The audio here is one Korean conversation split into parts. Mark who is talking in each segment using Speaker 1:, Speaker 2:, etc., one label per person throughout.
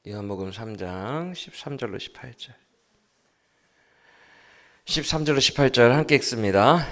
Speaker 1: 요한복음 3장 13절로 18절. 13절로 18절 함께 읽습니다.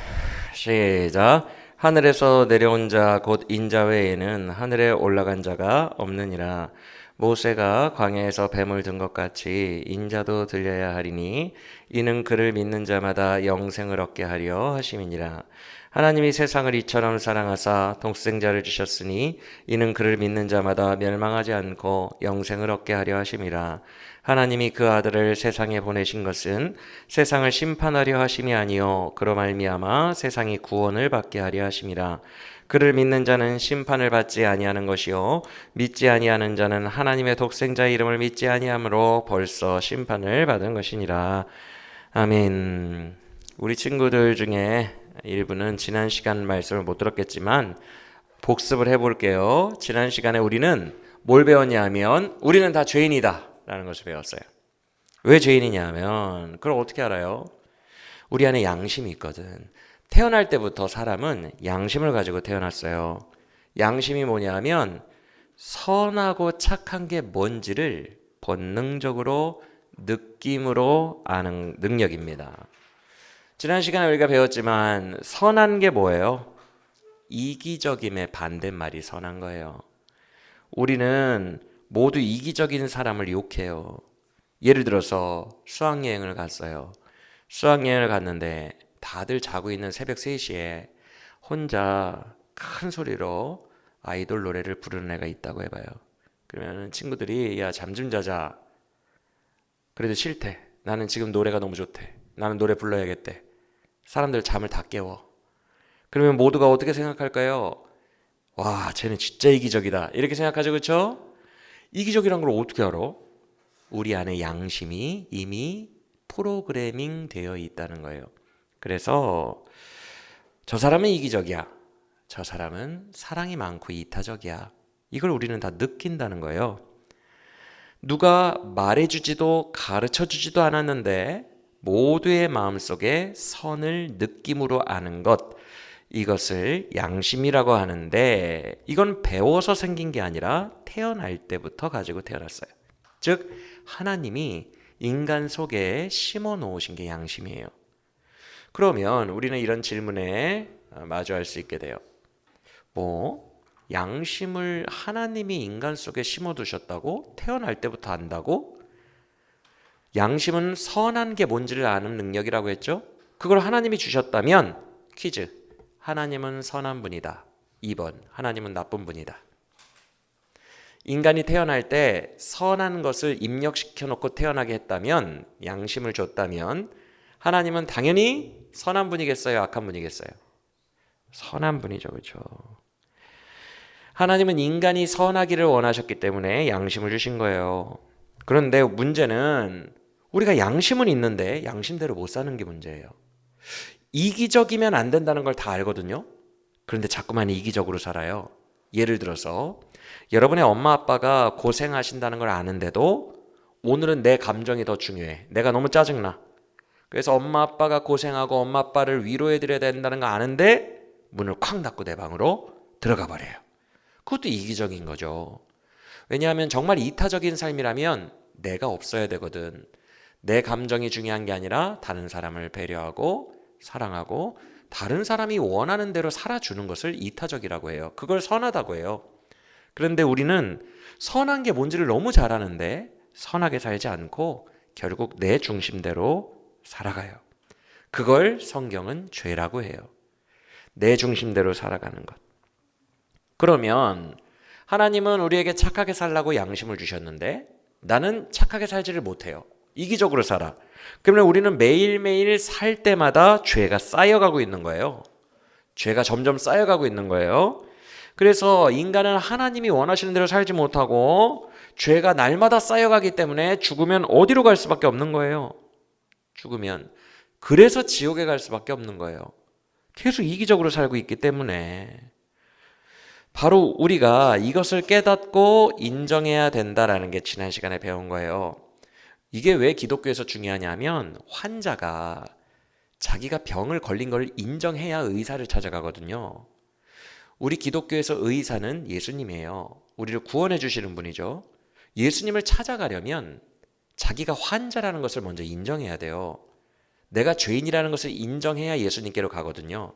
Speaker 1: 시작. 하늘에서 내려온 자 곧 인자 외에는 하늘에 올라간 자가 없느니라. 모세가 광야에서 뱀을 든 것 같이 인자도 들려야 하리니 이는 그를 믿는 자마다 영생을 얻게 하려 하심이니라. 하나님이 세상을 이처럼 사랑하사 독생자를 주셨으니 이는 그를 믿는 자마다 멸망하지 않고 영생을 얻게 하려 하심이라. 하나님이 그 아들을 세상에 보내신 것은 세상을 심판하려 하심이 아니요 그로 말미암아 세상이 구원을 받게 하려 하심이라. 그를 믿는 자는 심판을 받지 아니하는 것이요 믿지 아니하는 자는 하나님의 독생자의 이름을 믿지 아니하므로 벌써 심판을 받은 것이니라. 아멘. 우리 친구들 중에 일부는 지난 시간 말씀을 못 들었겠지만 복습을 해볼게요. 지난 시간에 우리는 뭘 배웠냐 하면 우리는 다 죄인이다 라는 것을 배웠어요. 왜 죄인이냐 하면 그걸 어떻게 알아요? 우리 안에 양심이 있거든. 태어날 때부터 사람은 양심을 가지고 태어났어요. 양심이 뭐냐 하면 선하고 착한 게 뭔지를 본능적으로 느낌으로 아는 능력입니다. 지난 시간에 우리가 배웠지만 선한 게 뭐예요? 이기적임의 반대말이 선한 거예요. 우리는 모두 이기적인 사람을 욕해요. 예를 들어서 수학여행을 갔어요. 수학여행을 갔는데 다들 자고 있는 새벽 3시에 혼자 큰 소리로 아이돌 노래를 부르는 애가 있다고 해봐요. 그러면 친구들이 야, 잠 좀 자자. 그래도 싫대. 나는 지금 노래가 너무 좋대. 나는 노래 불러야겠대. 사람들 잠을 다 깨워. 그러면 모두가 어떻게 생각할까요? 와, 쟤는 진짜 이기적이다. 이렇게 생각하죠, 그렇죠? 이기적이란 걸 어떻게 알아? 우리 안에 양심이 이미 프로그래밍 되어 있다는 거예요. 그래서 저 사람은 이기적이야. 저 사람은 사랑이 많고 이타적이야. 이걸 우리는 다 느낀다는 거예요. 누가 말해주지도 가르쳐주지도 않았는데 모두의 마음속에 선을 느낌으로 아는 것, 이것을 양심이라고 하는데 이건 배워서 생긴 게 아니라 태어날 때부터 가지고 태어났어요. 즉 하나님이 인간 속에 심어 놓으신 게 양심이에요. 그러면 우리는 이런 질문에 마주할 수 있게 돼요. 양심을 하나님이 인간 속에 심어 두셨다고? 태어날 때부터 안다고? 양심은 선한 게 뭔지를 아는 능력이라고 했죠? 그걸 하나님이 주셨다면 퀴즈. 하나님은 선한 분이다. 2번. 하나님은 나쁜 분이다. 인간이 태어날 때 선한 것을 입력시켜 놓고 태어나게 했다면, 양심을 줬다면 하나님은 당연히 선한 분이겠어요? 악한 분이겠어요? 선한 분이죠. 그렇죠? 하나님은 인간이 선하기를 원하셨기 때문에 양심을 주신 거예요. 그런데 문제는 우리가 양심은 있는데 양심대로 못 사는 게 문제예요. 이기적이면 안 된다는 걸 다 알거든요. 그런데 자꾸만 이기적으로 살아요. 예를 들어서 여러분의 엄마 아빠가 고생하신다는 걸 아는데도 오늘은 내 감정이 더 중요해. 내가 너무 짜증나. 그래서 엄마 아빠가 고생하고 엄마 아빠를 위로해 드려야 된다는 거 아는데 문을 콱 닫고 내 방으로 들어가 버려요. 그것도 이기적인 거죠. 왜냐하면 정말 이타적인 삶이라면 내가 없어야 되거든. 내 감정이 중요한 게 아니라 다른 사람을 배려하고 사랑하고 다른 사람이 원하는 대로 살아주는 것을 이타적이라고 해요. 그걸 선하다고 해요. 그런데 우리는 선한 게 뭔지를 너무 잘 아는데 선하게 살지 않고 결국 내 중심대로 살아가요. 그걸 성경은 죄라고 해요. 내 중심대로 살아가는 것. 그러면 하나님은 우리에게 착하게 살라고 양심을 주셨는데 나는 착하게 살지를 못해요. 이기적으로 살아. 그러면 우리는 매일매일 살 때마다 죄가 쌓여가고 있는 거예요. 죄가 점점 쌓여가고 있는 거예요. 그래서 인간은 하나님이 원하시는 대로 살지 못하고 죄가 날마다 쌓여가기 때문에 죽으면 어디로 갈 수밖에 없는 거예요. 죽으면. 그래서 지옥에 갈 수밖에 없는 거예요. 계속 이기적으로 살고 있기 때문에. 바로 우리가 이것을 깨닫고 인정해야 된다라는 게 지난 시간에 배운 거예요. 이게 왜 기독교에서 중요하냐면 환자가 자기가 병을 걸린 걸 인정해야 의사를 찾아가거든요. 우리 기독교에서 의사는 예수님이에요. 우리를 구원해 주시는 분이죠. 예수님을 찾아가려면 자기가 환자라는 것을 먼저 인정해야 돼요. 내가 죄인이라는 것을 인정해야 예수님께로 가거든요.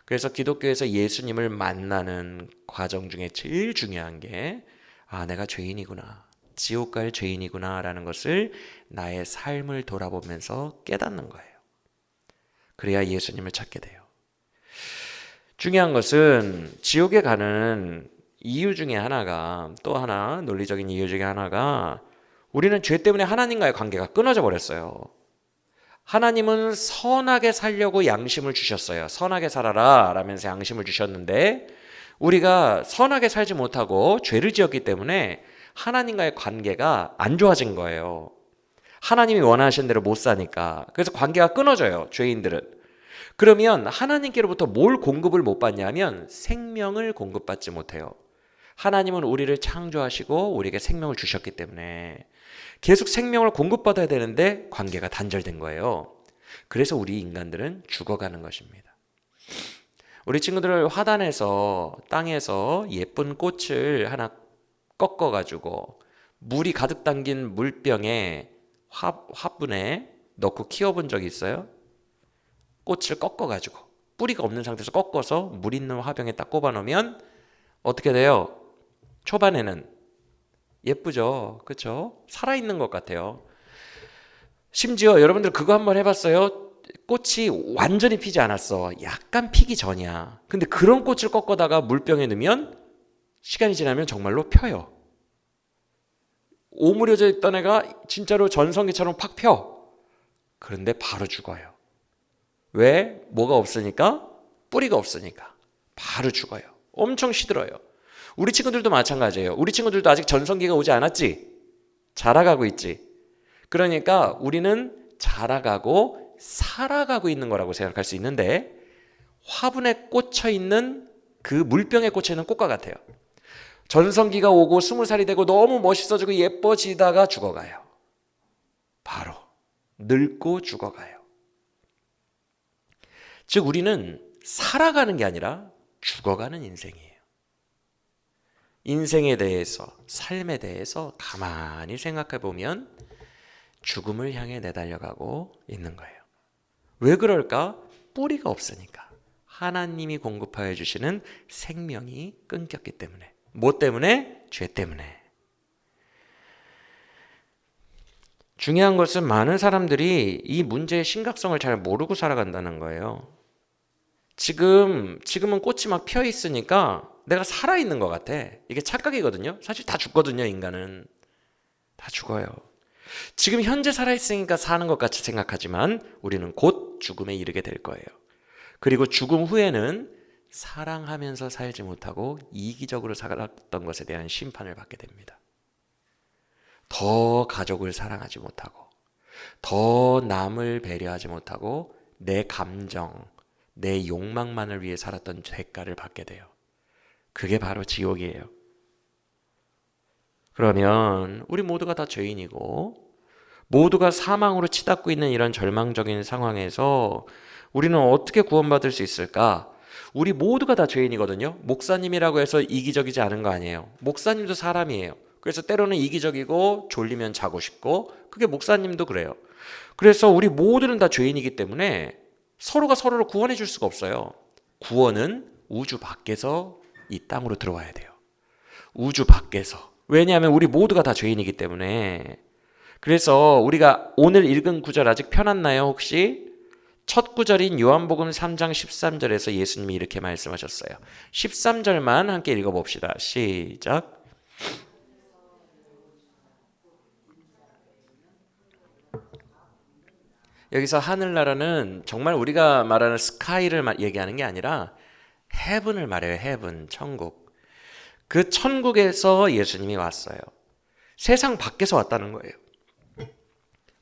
Speaker 1: 그래서 기독교에서 예수님을 만나는 과정 중에 제일 중요한 게 내가 죄인이구나. 지옥 갈 죄인이구나 라는 것을 나의 삶을 돌아보면서 깨닫는 거예요. 그래야 예수님을 찾게 돼요. 중요한 것은 지옥에 가는 이유 중에 하나가, 또 하나 논리적인 이유 중에 하나가, 우리는 죄 때문에 하나님과의 관계가 끊어져 버렸어요. 하나님은 선하게 살려고 양심을 주셨어요. 선하게 살아라 라면서 양심을 주셨는데 우리가 선하게 살지 못하고 죄를 지었기 때문에 하나님과의 관계가 안 좋아진 거예요. 하나님이 원하신 대로 못 사니까. 그래서 관계가 끊어져요, 죄인들은. 그러면 하나님께로부터 뭘 공급을 못 받냐면 생명을 공급받지 못해요. 하나님은 우리를 창조하시고 우리에게 생명을 주셨기 때문에 계속 생명을 공급받아야 되는데 관계가 단절된 거예요. 그래서 우리 인간들은 죽어가는 것입니다. 우리 친구들 화단에서, 땅에서 예쁜 꽃을 하나 꺾어가지고 물이 가득 담긴 물병에 화분에 넣고 키워본 적이 있어요? 꽃을 꺾어가지고 뿌리가 없는 상태에서 꺾어서 물 있는 화병에 딱 꼽아 놓으면 어떻게 돼요? 초반에는 예쁘죠? 그렇죠? 살아있는 것 같아요. 심지어 여러분들 그거 한번 해봤어요? 꽃이 완전히 피지 않았어. 약간 피기 전이야. 근데 그런 꽃을 꺾어다가 물병에 넣으면 시간이 지나면 정말로 펴요. 오므려져 있던 애가 진짜로 전성기처럼 팍 펴. 그런데 바로 죽어요. 왜? 뭐가 없으니까? 뿌리가 없으니까. 바로 죽어요. 엄청 시들어요. 우리 친구들도 마찬가지예요. 우리 친구들도 아직 전성기가 오지 않았지? 자라가고 있지. 그러니까 우리는 자라가고 살아가고 있는 거라고 생각할 수 있는데 화분에 꽂혀 있는 그 물병에 꽂혀 있는 꽃과 같아요. 전성기가 오고 20살이 되고 너무 멋있어지고 예뻐지다가 죽어가요. 바로 늙고 죽어가요. 즉 우리는 살아가는 게 아니라 죽어가는 인생이에요. 인생에 대해서, 삶에 대해서 가만히 생각해 보면 죽음을 향해 내달려가고 있는 거예요. 왜 그럴까? 뿌리가 없으니까. 하나님이 공급하여 주시는 생명이 끊겼기 때문에. 뭐 때문에? 죄 때문에. 중요한 것은 많은 사람들이 이 문제의 심각성을 잘 모르고 살아간다는 거예요. 지금은 꽃이 막 펴 있으니까 내가 살아있는 것 같아. 이게 착각이거든요. 사실 다 죽거든요, 인간은. 다 죽어요. 지금 현재 살아있으니까 사는 것 같이 생각하지만 우리는 곧 죽음에 이르게 될 거예요. 그리고 죽음 후에는 사랑하면서 살지 못하고 이기적으로 살았던 것에 대한 심판을 받게 됩니다. 더 가족을 사랑하지 못하고 더 남을 배려하지 못하고 내 감정, 내 욕망만을 위해 살았던 대가를 받게 돼요. 그게 바로 지옥이에요. 그러면 우리 모두가 다 죄인이고 모두가 사망으로 치닫고 있는 이런 절망적인 상황에서 우리는 어떻게 구원받을 수 있을까? 우리 모두가 다 죄인이거든요. 목사님이라고 해서 이기적이지 않은 거 아니에요. 목사님도 사람이에요. 그래서 때로는 이기적이고 졸리면 자고 싶고 그게 목사님도 그래요. 그래서 우리 모두는 다 죄인이기 때문에 서로가 서로를 구원해 줄 수가 없어요. 구원은 우주 밖에서 이 땅으로 들어와야 돼요. 우주 밖에서. 왜냐하면 우리 모두가 다 죄인이기 때문에. 그래서 우리가 오늘 읽은 구절 아직 펴놨나요 혹시? 첫 구절인 요한복음 3장 13절에서 예수님이 이렇게 말씀하셨어요. 13절만 함께 읽어봅시다. 시작. 여기서 하늘나라는 정말 우리가 말하는 스카이를 얘기하는 게 아니라 헤븐을 말해요. 헤븐, 천국. 그 천국에서 예수님이 왔어요. 세상 밖에서 왔다는 거예요.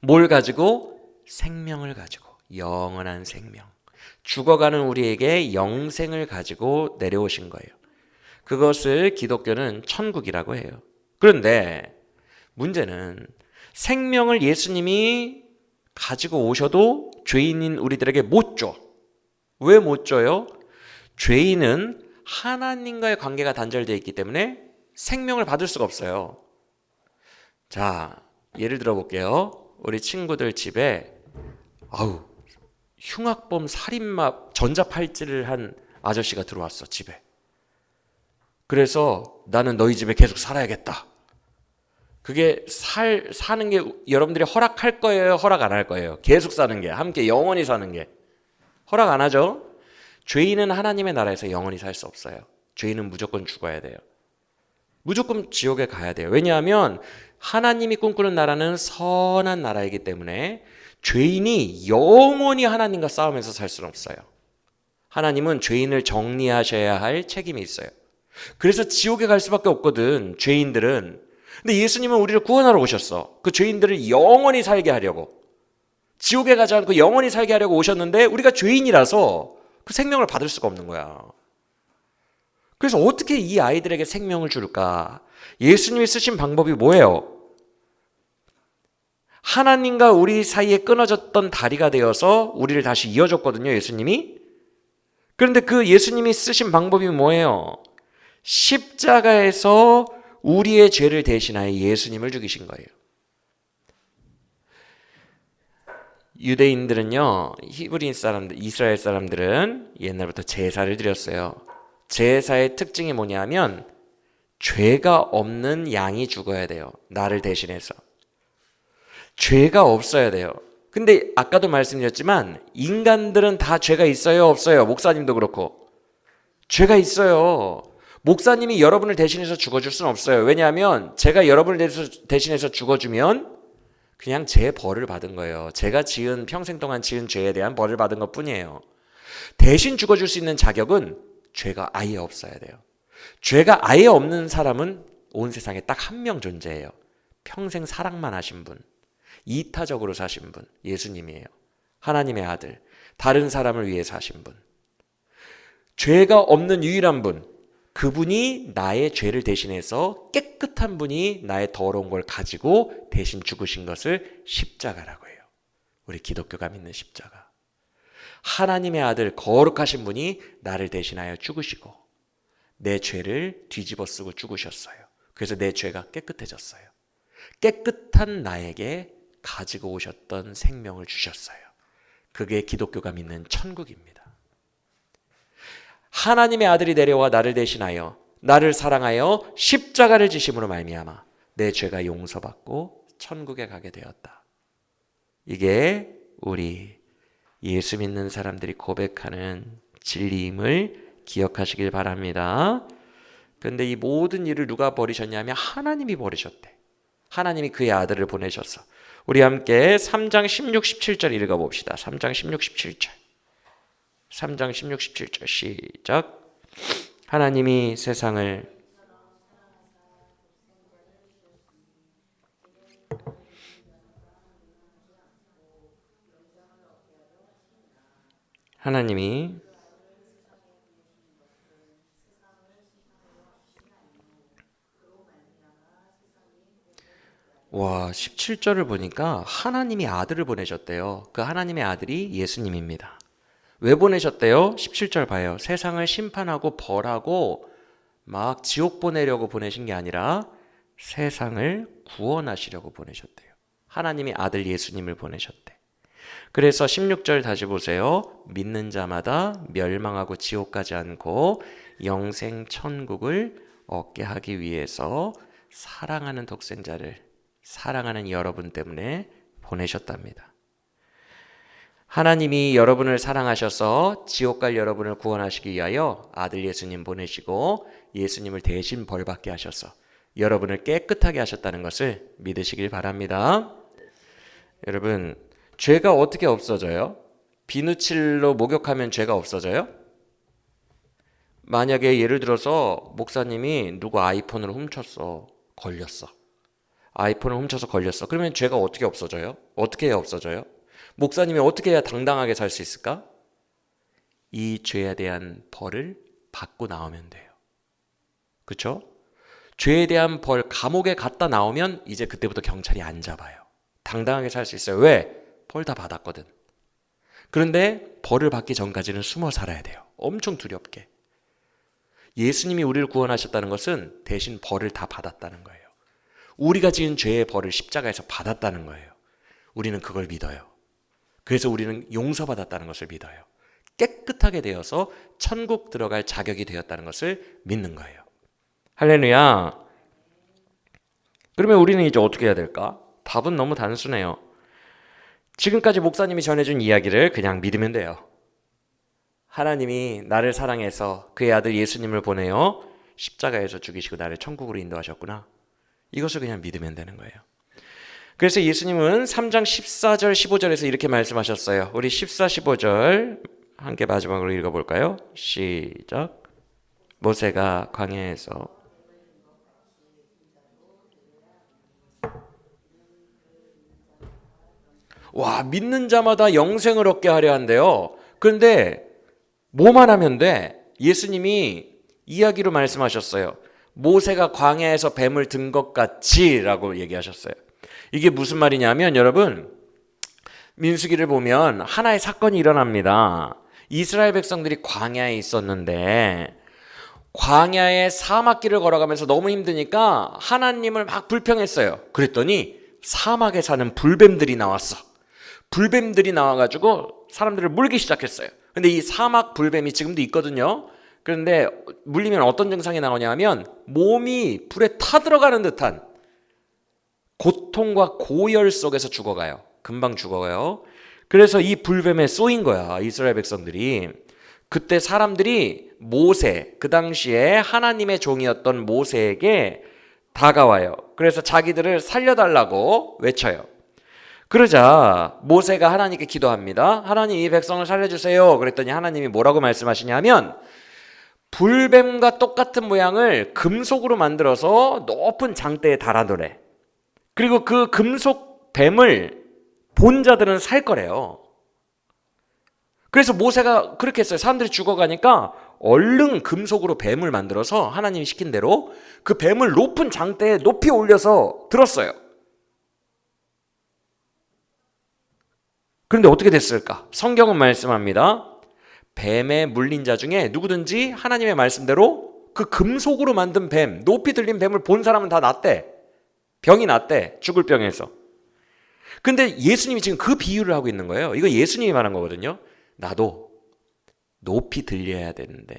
Speaker 1: 뭘 가지고? 생명을 가지고. 영원한 생명. 죽어가는 우리에게 영생을 가지고 내려오신 거예요. 그것을 기독교는 천국이라고 해요. 그런데 문제는 생명을 예수님이 가지고 오셔도 죄인인 우리들에게 못 줘. 왜 못 줘요? 죄인은 하나님과의 관계가 단절되어 있기 때문에 생명을 받을 수가 없어요. 자, 예를 들어 볼게요. 우리 친구들 집에 흉악범 살인마 전자팔찌를 한 아저씨가 들어왔어, 집에. 그래서 나는 너희 집에 계속 살아야겠다. 그게 사는 게 여러분들이 허락할 거예요? 허락 안 할 거예요? 계속 사는 게, 함께 영원히 사는 게. 허락 안 하죠? 죄인은 하나님의 나라에서 영원히 살 수 없어요. 죄인은 무조건 죽어야 돼요. 무조건 지옥에 가야 돼요. 왜냐하면 하나님이 꿈꾸는 나라는 선한 나라이기 때문에 죄인이 영원히 하나님과 싸우면서 살 수는 없어요. 하나님은 죄인을 정리하셔야 할 책임이 있어요. 그래서 지옥에 갈 수밖에 없거든, 죄인들은. 근데 예수님은 우리를 구원하러 오셨어. 그 죄인들을 영원히 살게 하려고. 지옥에 가지 않고 영원히 살게 하려고 오셨는데 우리가 죄인이라서 그 생명을 받을 수가 없는 거야. 그래서 어떻게 이 아이들에게 생명을 줄까? 예수님이 쓰신 방법이 뭐예요? 하나님과 우리 사이에 끊어졌던 다리가 되어서 우리를 다시 이어줬거든요, 예수님이. 그런데 그 예수님이 쓰신 방법이 뭐예요? 십자가에서 우리의 죄를 대신하여 예수님을 죽이신 거예요. 유대인들은요, 히브리 사람들, 이스라엘 사람들은 옛날부터 제사를 드렸어요. 제사의 특징이 뭐냐면 죄가 없는 양이 죽어야 돼요. 나를 대신해서. 죄가 없어야 돼요. 근데 아까도 말씀드렸지만 인간들은 다 죄가 있어요, 없어요? 목사님도 그렇고. 죄가 있어요. 목사님이 여러분을 대신해서 죽어줄 수는 없어요. 왜냐하면 제가 여러분을 대신해서 죽어주면 그냥 제 벌을 받은 거예요. 제가 평생 동안 지은 죄에 대한 벌을 받은 것 뿐이에요. 대신 죽어줄 수 있는 자격은 죄가 아예 없어야 돼요. 죄가 아예 없는 사람은 온 세상에 딱 한 명 존재해요. 평생 사랑만 하신 분, 이타적으로 사신 분, 예수님이에요. 하나님의 아들, 다른 사람을 위해 사신 분. 죄가 없는 유일한 분, 그분이 나의 죄를 대신해서 깨끗한 분이 나의 더러운 걸 가지고 대신 죽으신 것을 십자가라고 해요. 우리 기독교가 믿는 십자가. 하나님의 아들 거룩하신 분이 나를 대신하여 죽으시고 내 죄를 뒤집어 쓰고 죽으셨어요. 그래서 내 죄가 깨끗해졌어요. 깨끗한 나에게 가지고 오셨던 생명을 주셨어요. 그게 기독교가 믿는 천국입니다. 하나님의 아들이 내려와 나를 대신하여 나를 사랑하여 십자가를 지심으로 말미암아 내 죄가 용서받고 천국에 가게 되었다. 이게 우리 예수 믿는 사람들이 고백하는 진리임을 기억하시길 바랍니다. 그런데 이 모든 일을 누가 버리셨냐면 하나님이 버리셨대. 하나님이 그의 아들을 보내셨어. 우리 함께 3장 16, 17절 읽어봅시다. 3장 16, 17절. 3장 16, 17절 시작. 하나님이 세상을 하나님이 와 17절을 보니까 하나님이 아들을 보내셨대요. 그 하나님의 아들이 예수님입니다. 왜 보내셨대요? 17절 봐요. 세상을 심판하고 벌하고 막 지옥 보내려고 보내신 게 아니라 세상을 구원하시려고 보내셨대요. 하나님이 아들 예수님을 보내셨대. 그래서 16절 다시 보세요. 믿는 자마다 멸망하고 지옥 가지 않고 영생 천국을 얻게 하기 위해서 사랑하는 독생자를 사랑하는 여러분 때문에 보내셨답니다. 하나님이 여러분을 사랑하셔서 지옥 갈 여러분을 구원하시기 위하여 아들 예수님 보내시고 예수님을 대신 벌받게 하셔서 여러분을 깨끗하게 하셨다는 것을 믿으시길 바랍니다. 여러분, 죄가 어떻게 없어져요? 비누칠로 목욕하면 죄가 없어져요? 만약에 예를 들어서 목사님이 누구 아이폰을 훔쳤어. 걸렸어. 아이폰을 훔쳐서 걸렸어. 그러면 죄가 어떻게 없어져요? 어떻게 해야 없어져요? 목사님이 어떻게 해야 당당하게 살 수 있을까? 이 죄에 대한 벌을 받고 나오면 돼요. 그렇죠? 죄에 대한 벌, 감옥에 갔다 나오면 이제 그때부터 경찰이 안 잡아요. 당당하게 살 수 있어요. 왜? 벌 다 받았거든. 그런데 벌을 받기 전까지는 숨어 살아야 돼요. 엄청 두렵게. 예수님이 우리를 구원하셨다는 것은 대신 벌을 다 받았다는 거예요. 우리가 지은 죄의 벌을 십자가에서 받았다는 거예요. 우리는 그걸 믿어요. 그래서 우리는 용서받았다는 것을 믿어요. 깨끗하게 되어서 천국 들어갈 자격이 되었다는 것을 믿는 거예요. 할렐루야. 그러면 우리는 이제 어떻게 해야 될까? 답은 너무 단순해요. 지금까지 목사님이 전해준 이야기를 그냥 믿으면 돼요. 하나님이 나를 사랑해서 그의 아들 예수님을 보내어 십자가에서 죽이시고 나를 천국으로 인도하셨구나. 이것을 그냥 믿으면 되는 거예요. 그래서 예수님은 3장 14절 15절에서 이렇게 말씀하셨어요. 우리 14, 15절 함께 마지막으로 읽어볼까요? 시작. 모세가 광야에서 믿는 자마다 영생을 얻게 하려 한대요. 그런데 뭐만 하면 돼? 예수님이 이야기로 말씀하셨어요. 모세가 광야에서 뱀을 든 것 같이 라고 얘기하셨어요. 이게 무슨 말이냐면 여러분, 민수기를 보면 하나의 사건이 일어납니다. 이스라엘 백성들이 광야에 있었는데 광야에 사막길을 걸어가면서 너무 힘드니까 하나님을 막 불평했어요. 그랬더니 사막에 사는 불뱀들이 나왔어. 불뱀들이 나와가지고 사람들을 물기 시작했어요. 근데 이 사막 불뱀이 지금도 있거든요. 그런데 물리면 어떤 증상이 나오냐 하면 몸이 불에 타들어가는 듯한 고통과 고열 속에서 죽어가요. 금방 죽어가요. 그래서 이 불뱀에 쏘인 거야, 이스라엘 백성들이. 그때 사람들이 모세, 그 당시에 하나님의 종이었던 모세에게 다가와요. 그래서 자기들을 살려달라고 외쳐요. 그러자 모세가 하나님께 기도합니다. 하나님, 이 백성을 살려주세요. 그랬더니 하나님이 뭐라고 말씀하시냐면 불뱀과 똑같은 모양을 금속으로 만들어서 높은 장대에 달아놓으래. 그리고 그 금속 뱀을 본 자들은 살 거래요. 그래서 모세가 그렇게 했어요. 사람들이 죽어가니까 얼른 금속으로 뱀을 만들어서 하나님이 시킨 대로 그 뱀을 높은 장대에 높이 올려서 들었어요. 그런데 어떻게 됐을까? 성경은 말씀합니다. 뱀에 물린 자 중에 누구든지 하나님의 말씀대로 그 금속으로 만든 뱀, 높이 들린 뱀을 본 사람은 다 낫대. 병이 낫대. 죽을 병에서. 근데 예수님이 지금 그 비유를 하고 있는 거예요. 이거 예수님이 말한 거거든요. 나도 높이 들려야 되는데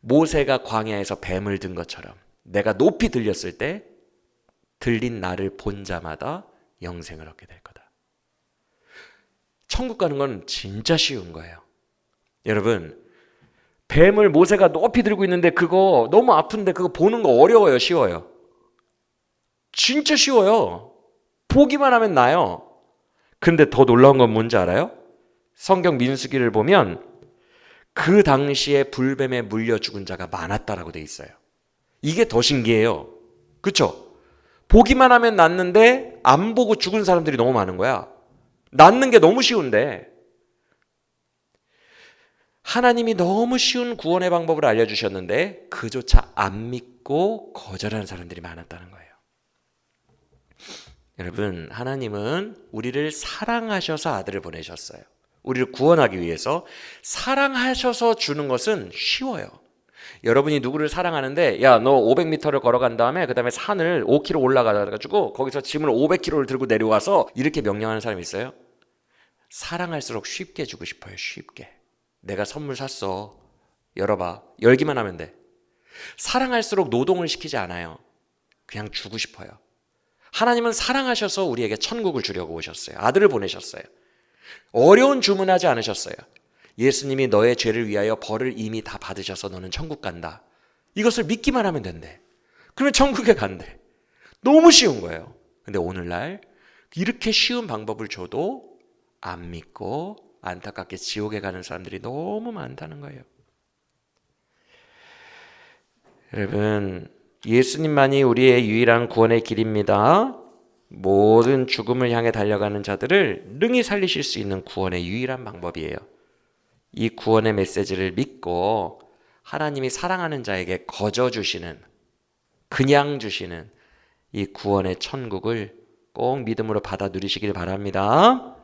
Speaker 1: 모세가 광야에서 뱀을 든 것처럼 내가 높이 들렸을 때 들린 나를 본 자마다 영생을 얻게 될 거다. 천국 가는 건 진짜 쉬운 거예요. 여러분, 뱀을 모세가 높이 들고 있는데 그거 너무 아픈데 그거 보는 거 어려워요, 쉬워요? 진짜 쉬워요. 보기만 하면 나요. 근데 더 놀라운 건 뭔지 알아요? 성경 민수기를 보면 그 당시에 불뱀에 물려 죽은 자가 많았다라고 돼 있어요. 이게 더 신기해요. 그렇죠? 보기만 하면 낫는데 안 보고 죽은 사람들이 너무 많은 거야. 낫는 게 너무 쉬운데 하나님이 너무 쉬운 구원의 방법을 알려주셨는데 그조차 안 믿고 거절하는 사람들이 많았다는 거예요. 여러분, 하나님은 우리를 사랑하셔서 아들을 보내셨어요. 우리를 구원하기 위해서. 사랑하셔서 주는 것은 쉬워요. 여러분이 누구를 사랑하는데 야, 너 500m를 걸어간 다음에 그 다음에 산을 5km 올라가가지고 거기서 짐을 500km를 들고 내려와서 이렇게 명령하는 사람이 있어요? 사랑할수록 쉽게 주고 싶어요. 쉽게. 내가 선물 샀어. 열어봐. 열기만 하면 돼. 사랑할수록 노동을 시키지 않아요. 그냥 주고 싶어요. 하나님은 사랑하셔서 우리에게 천국을 주려고 오셨어요. 아들을 보내셨어요. 어려운 주문하지 않으셨어요. 예수님이 너의 죄를 위하여 벌을 이미 다 받으셔서 너는 천국 간다. 이것을 믿기만 하면 된대. 그러면 천국에 간대. 너무 쉬운 거예요. 근데 오늘날 이렇게 쉬운 방법을 줘도 안 믿고 안타깝게 지옥에 가는 사람들이 너무 많다는 거예요. 여러분, 예수님만이 우리의 유일한 구원의 길입니다. 모든 죽음을 향해 달려가는 자들을 능히 살리실 수 있는 구원의 유일한 방법이에요. 이 구원의 메시지를 믿고 하나님이 사랑하는 자에게 거저 주시는, 그냥 주시는 이 구원의 천국을 꼭 믿음으로 받아 누리시길 바랍니다.